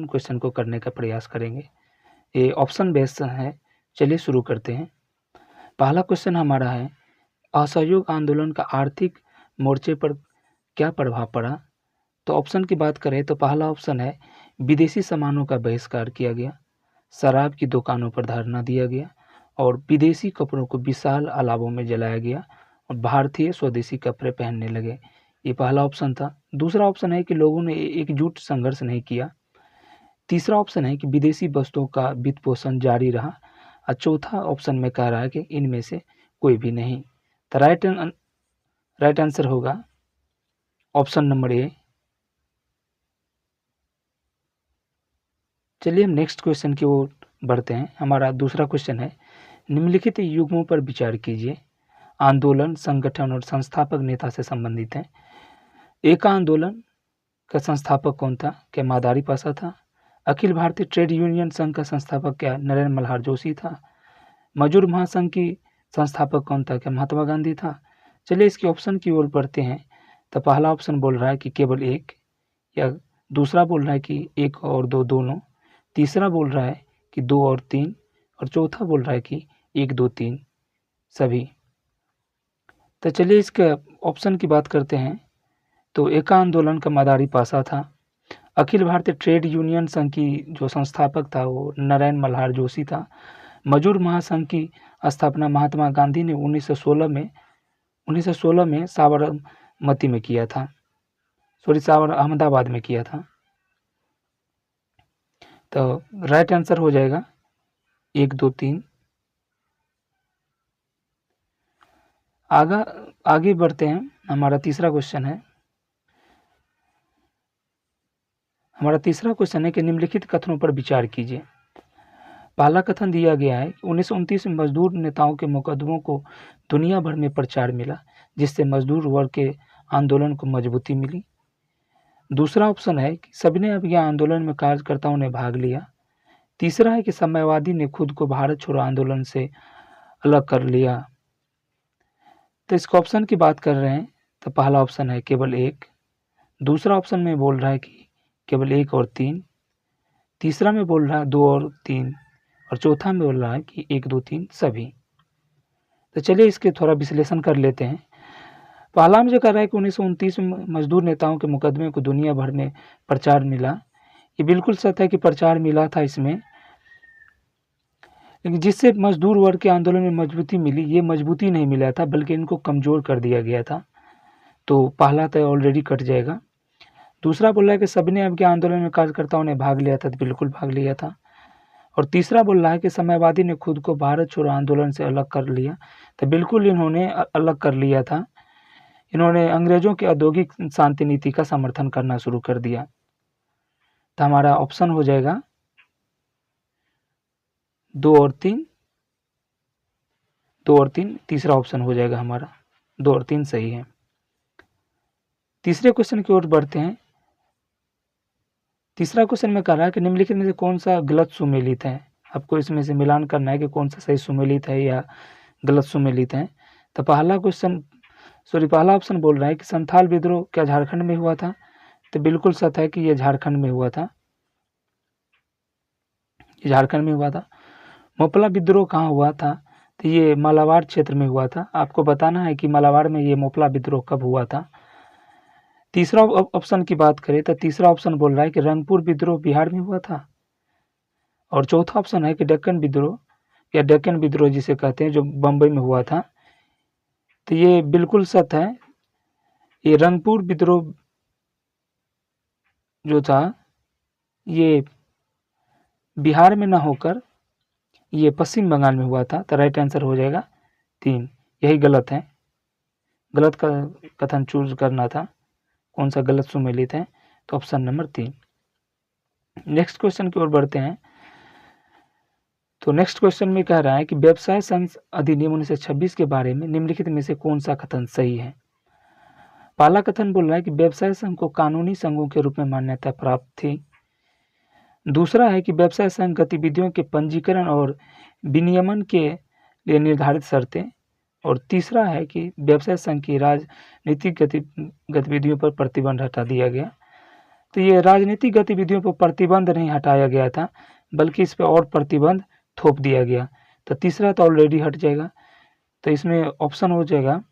Question को करने का प्रयास करेंगे। ये ऑप्शन बेस्ड है। चलिए शुरू करते हैं। पहला क्वेश्चन हमारा है, असहयोग आंदोलन का आर्थिक मोर्चे पर क्या प्रभाव पड़ा? तो ऑप्शन की बात करें तो पहला ऑप्शन है, विदेशी सामानों का बहिष्कार किया गया, शराब की दुकानों पर धरना दिया गया और विदेशी कपड़ों को विशाल अलावों में जलाया गया और भारतीय स्वदेशी कपड़े पहनने लगे। ये पहला ऑप्शन था। दूसरा ऑप्शन है कि लोगों ने एकजुट संघर्ष नहीं किया। तीसरा ऑप्शन है कि विदेशी वस्तुओं का वित्त पोषण जारी रहा और चौथा ऑप्शन में कह रहा है कि इनमें से कोई भी नहीं। तो राइट आंसर होगा ऑप्शन नंबर ए। चलिए हम नेक्स्ट क्वेश्चन की ओर बढ़ते हैं। हमारा दूसरा क्वेश्चन है, निम्नलिखित युग्मों पर विचार कीजिए। आंदोलन, संगठन और संस्थापक नेता से संबंधित है। एक आंदोलन का संस्थापक कौन था? क्या मादारी पासा था? अखिल भारतीय ट्रेड यूनियन संघ का संस्थापक क्या नरेंद्र मल्हार जोशी था? मजदूर महासंघ की संस्थापक कौन था? क्या महात्मा गांधी था? चलिए इसके ऑप्शन की ओर बढ़ते हैं। तो पहला ऑप्शन बोल रहा है कि केवल एक, या दूसरा बोल रहा है कि एक और दो दोनों, तीसरा बोल रहा है कि दो और तीन, और चौथा बोल रहा है कि एक दो तीन सभी। तो चलिए इसके ऑप्शन की बात करते हैं। तो एका आंदोलन का मदारी पासा था। अखिल भारतीय ट्रेड यूनियन संघ की जो संस्थापक था वो नरेंद्र मल्हार जोशी था। मजदूर महासंघ की स्थापना महात्मा गांधी ने 1916 में साबरमती में किया था, अहमदाबाद में किया था। तो राइट आंसर हो जाएगा एक दो तीन। आगे बढ़ते हैं। हमारा तीसरा क्वेश्चन है कि निम्नलिखित कथनों पर विचार कीजिए। पहला कथन दिया गया है, 1929 में मजदूर नेताओं के मुकदमों को दुनिया भर में प्रचार मिला, जिससे मजदूर वर्ग के आंदोलन को मजबूती मिली। दूसरा ऑप्शन है कि सविनय अवज्ञा आंदोलन में कार्यकर्ताओं ने भाग लिया। तीसरा है कि साम्यवादी ने खुद को भारत छोड़ो आंदोलन से अलग कर लिया। तो इसके ऑप्शन की बात कर रहे हैं तो पहला ऑप्शन है केवल एक, दूसरा ऑप्शन में बोल रहा है कि केवल एक और तीन, तीसरा में बोल रहा है दो और तीन, और चौथा में बोल रहा है कि एक दो तीन सभी। तो चलिए इसके थोड़ा विश्लेषण कर लेते हैं। पहला में जो कह रहा है कि 1929 में मजदूर नेताओं के मुकदमे को दुनिया भर में प्रचार मिला, ये बिल्कुल सत्य है कि प्रचार मिला था इसमें, लेकिन जिससे मजदूर वर्ग के आंदोलन में मजबूती मिली, ये मजबूती नहीं मिला था बल्कि इनको कमज़ोर कर दिया गया था। तो पहला तो ऑलरेडी कट जाएगा। दूसरा बोल रहा है कि सविनय अवज्ञा आंदोलन में कार्यकर्ताओं ने भाग लिया था, तो बिल्कुल भाग लिया था। और तीसरा बोल रहा है कि साम्यवादी ने खुद को भारत छोड़ो आंदोलन से अलग कर लिया, तो बिल्कुल इन्होंने अलग कर लिया था। इन्होंने अंग्रेजों की औद्योगिक शांति नीति का समर्थन करना शुरू कर दिया। तो हमारा ऑप्शन हो जाएगा दो और तीन, तीसरा ऑप्शन हो जाएगा हमारा दो और तीन सही है। तीसरे क्वेश्चन की ओर बढ़ते हैं। तीसरा क्वेश्चन में कह रहा है कि निम्नलिखित में से कौन सा गलत सुमेलित है। आपको इसमें से मिलान करना है कि कौन सा सही सुमेलित है या गलत सुमेलित है। तो पहला ऑप्शन बोल रहा है कि संथाल विद्रोह क्या झारखंड में हुआ था, तो बिल्कुल सत्य है कि ये झारखंड में हुआ था, मोपला विद्रोह कहाँ हुआ था, तो ये मालाबार क्षेत्र में हुआ था। आपको बताना है कि मालाबार में ये मोपला विद्रोह कब हुआ था। तीसरा ऑप्शन की बात करें तो तीसरा ऑप्शन बोल रहा है कि रंगपुर विद्रोह बिहार में हुआ था। और चौथा ऑप्शन है कि डेक्कन विद्रोह या डेक्कन विद्रोह जिसे कहते हैं, जो बम्बई में हुआ था। तो ये बिल्कुल सत्य है। ये रंगपुर विद्रोह जो था ये बिहार में ना होकर ये पश्चिम बंगाल में हुआ था। तो राइट आंसर हो जाएगा 3। यही गलत है, गलत का कथन चूज करना था, कौन सा गलत सुमेलित है, तो ऑप्शन नंबर 3। नेक्स्ट क्वेश्चन की ओर बढ़ते हैं। तो नेक्स्ट क्वेश्चन में कह रहा है कि व्यवसाय संघ अधिनियम 1926 के बारे में निम्नलिखित में से कौन सा कथन सही है। पहला कथन बोल रहा है कि व्यवसाय संघ को कानूनी संघों के रूप में मान्यता प्राप्त थी। दूसरा है कि व्यवसाय संघ गतिविधियों के पंजीकरण और विनियमन के लिए निर्धारित शर्तें, और तीसरा है कि व्यवसाय संघ की राजनीतिक गतिविधियों पर प्रतिबंध हटा दिया गया। तो ये राजनीतिक गतिविधियों पर प्रतिबंध नहीं हटाया गया था, बल्कि इस पर और प्रतिबंध थोप दिया गया। तो तीसरा तो ऑलरेडी हट जाएगा, तो इसमें ऑप्शन हो जाएगा,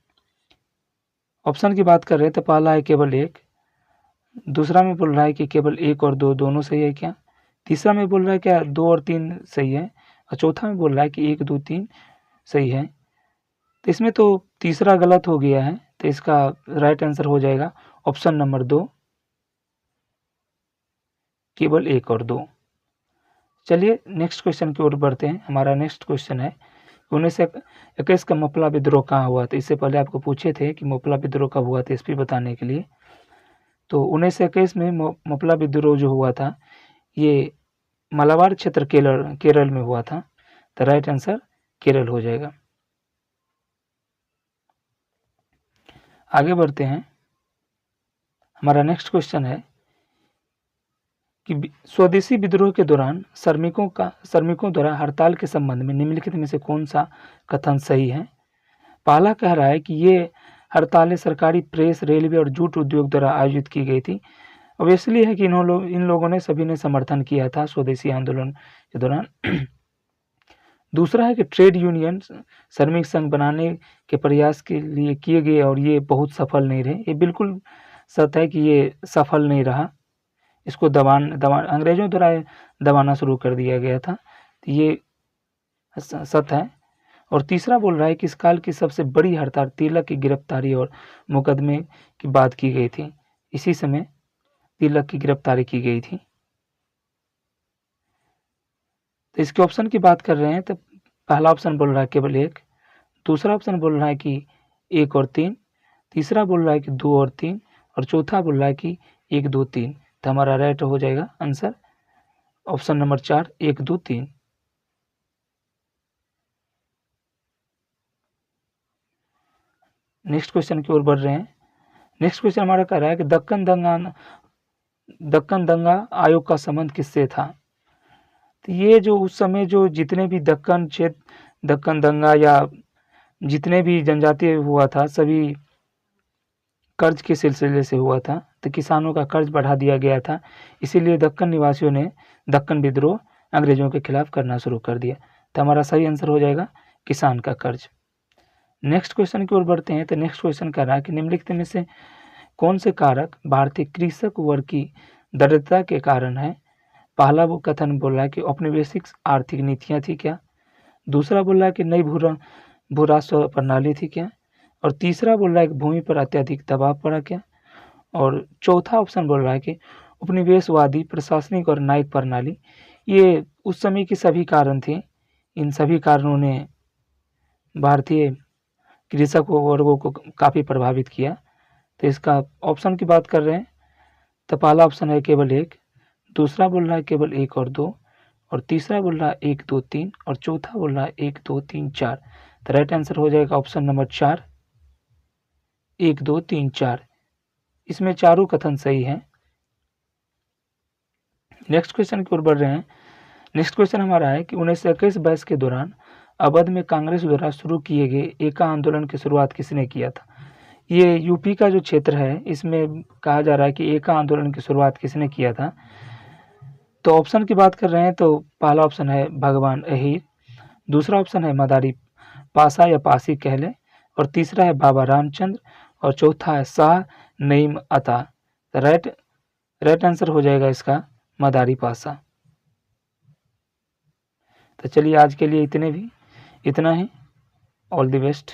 ऑप्शन की बात कर रहे हैं तो पहला है केवल एक, दूसरा में बोल रहा है कि केवल 1 और 2 दोनों सही है क्या, तीसरा में बोल रहा है क्या 2 और 3 सही है, और चौथा में बोल रहा है कि 1 2 3 सही है। तो इसमें तो तीसरा गलत हो गया है, तो इसका राइट आंसर हो जाएगा ऑप्शन नंबर 2, केवल 1 और 2। चलिए नेक्स्ट क्वेश्चन की ओर बढ़ते हैं। हमारा नेक्स्ट क्वेश्चन है 1921 का मपला विद्रोह कहाँ हुआ था। इससे पहले आपको पूछे थे कि मपला विद्रोह कब हुआ था, इस पर बताने के लिए। तो 1921 में मपला विद्रोह जो हुआ था ये मलाबार क्षेत्र केरल में हुआ था। तो राइट आंसर केरल हो जाएगा। आगे बढ़ते हैं। हमारा नेक्स्ट क्वेश्चन है कि स्वदेशी विद्रोह के दौरान श्रमिकों द्वारा हड़ताल के संबंध में निम्नलिखित में से कौन सा कथन सही है। पहला कह रहा है कि ये हड़तालें सरकारी प्रेस, रेलवे और जूट उद्योग द्वारा आयोजित की गई थी। अब इसलिए है कि इन लोगों ने सभी ने समर्थन किया था स्वदेशी आंदोलन के दौरान। दूसरा है कि ट्रेड यूनियन श्रमिक संघ बनाने के प्रयास के लिए किए गए और ये बहुत सफल नहीं रहे। ये बिल्कुल सत्य है कि ये सफल नहीं रहा, इसको अंग्रेजों द्वारा दबाना शुरू कर दिया गया था, तो ये सत्य है। और तीसरा बोल रहा है कि इस काल की सबसे बड़ी हड़ताल तिलक की गिरफ्तारी और मुकदमे की बात की गई थी। इसी समय तिलक की गिरफ्तारी की गई थी। तो इसके ऑप्शन की बात कर रहे हैं तो पहला ऑप्शन बोल रहा है केवल 1, दूसरा ऑप्शन बोल रहा है कि 1 और 3, तीसरा बोल रहा है कि 2 और 3, और चौथा बोल रहा है कि 1 2 3। तो हमारा राइट हो जाएगा answer option number 4, 1 2 3। Next question की ओर बढ़ रहे हैं। नेक्स्ट क्वेश्चन हमारा कह रहा है कि दक्कन दंगा आयोग का संबंध किससे था। तो ये जो उस समय जो जितने भी दक्कन दंगा या जितने भी जनजातीय हुआ था सभी कर्ज के सिलसिले से हुआ था। तो किसानों का कर्ज बढ़ा दिया गया था, इसीलिए दक्कन निवासियों ने दक्कन विद्रोह अंग्रेजों के खिलाफ करना शुरू कर दिया। तो हमारा सही आंसर हो जाएगा किसान का कर्ज। नेक्स्ट क्वेश्चन की ओर बढ़ते हैं। तो नेक्स्ट क्वेश्चन कह रहा है कि निम्नलिखित में से कौन से कारक भारतीय कृषक वर्ग की दरिद्रता के कारण है। पहला वो कथन बोल रहा है कि औपनिवेशिक आर्थिक नीतियाँ थी क्या, दूसरा बोल रहा है कि नई भू राजस्व प्रणाली थी क्या, और तीसरा बोल रहा है कि भूमि पर अत्यधिक दबाव पड़ा क्या, और चौथा ऑप्शन बोल रहा है कि उपनिवेशवादी प्रशासनिक और न्यायिक प्रणाली। ये उस समय के सभी कारण थे, इन सभी कारणों ने भारतीय कृषक वर्गों को काफ़ी प्रभावित किया। तो इसका ऑप्शन की बात कर रहे हैं तो पहला ऑप्शन है केवल 1, दूसरा बोल रहा है केवल 1 और 2, और तीसरा बोल रहा है 1 2 3, और चौथा बोल रहा है 1 2 3 4। तो राइट आंसर हो जाएगा ऑप्शन नंबर 4, 1 2 3 4। इसमें चारों कथन सही हैं। नेक्स्ट क्वेश्चन की ओर बढ़ रहे हैं। नेक्स्ट क्वेश्चन हमारा है कि 1921 बैच के दौरान अवध में कांग्रेस द्वारा शुरू किए गए एका आंदोलन की शुरुआत किसने किया था। ये यूपी का जो क्षेत्र है इसमें कहा जा रहा है कि एका आंदोलन की शुरुआत किसने किया था। तो ऑप्शन की बात कर रहे हैं तो पहला ऑप्शन है भगवान अहीर, दूसरा ऑप्शन है मदारी पासा या पासी कहले, और तीसरा है बाबा रामचंद्र, और चौथा है शाह नईम अता। राइट आंसर हो जाएगा इसका मदारी पासा। तो चलिए आज के लिए इतना ही। All the best.